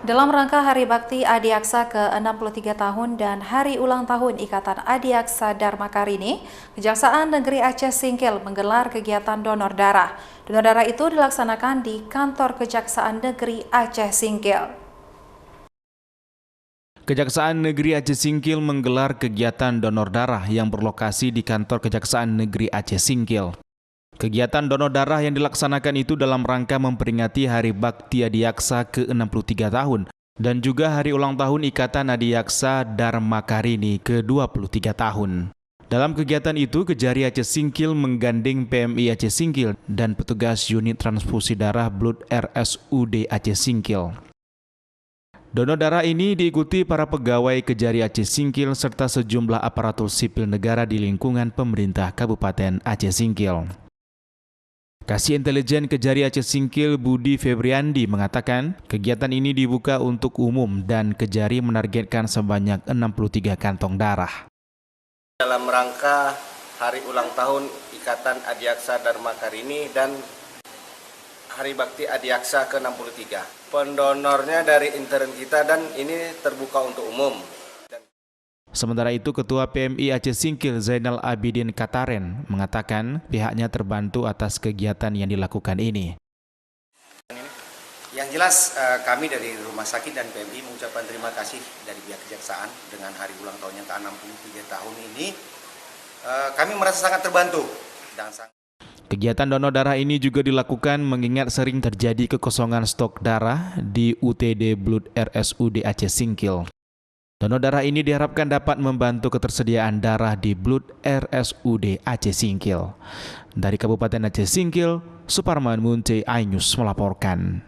Dalam rangka Hari Bakti Adiaksa ke-63 tahun dan Hari Ulang Tahun Ikatan Adiaksa Dharma Karini, Kejaksaan Negeri Aceh Singkil menggelar kegiatan donor darah. Donor darah itu dilaksanakan di kantor Kejaksaan Negeri Aceh Singkil. Kejaksaan Negeri Aceh Singkil menggelar kegiatan donor darah yang berlokasi di kantor Kejaksaan Negeri Aceh Singkil. Kegiatan donor darah yang dilaksanakan itu dalam rangka memperingati Hari Bakti Adiaksa ke-63 tahun dan juga Hari Ulang Tahun Ikatan Adiaksa Dharma Karini ke-23 tahun. Dalam kegiatan itu, Kejari Aceh Singkil menggandeng PMI Aceh Singkil dan petugas unit transfusi darah Blood RSUD Aceh Singkil. Donor darah ini diikuti para pegawai Kejari Aceh Singkil serta sejumlah aparatur sipil negara di lingkungan pemerintah Kabupaten Aceh Singkil. Kasih Intelijen Kejari Aceh Singkil Budi Febriandi mengatakan kegiatan ini dibuka untuk umum dan Kejari menargetkan sebanyak 63 kantong darah. Dalam rangka Hari Ulang Tahun Ikatan Adiaksa Dharma Karini dan Hari Bakti Adiaksa ke-63. Pendonornya dari intern kita dan ini terbuka untuk umum. Sementara itu, Ketua PMI Aceh Singkil Zainal Abidin Kataren mengatakan pihaknya terbantu atas kegiatan yang dilakukan ini. Yang jelas kami dari Rumah Sakit dan PMI mengucapkan terima kasih dari pihak Kejaksaan dengan hari ulang tahun yang ke-63 tahun ini. Kami merasa sangat terbantu. Kegiatan donor darah ini juga dilakukan mengingat sering terjadi kekosongan stok darah di UTD Blood RSUD Aceh Singkil. Donor darah ini diharapkan dapat membantu ketersediaan darah di Blood RSUD Aceh Singkil. Dari Kabupaten Aceh Singkil, Suparman Munte iNews melaporkan.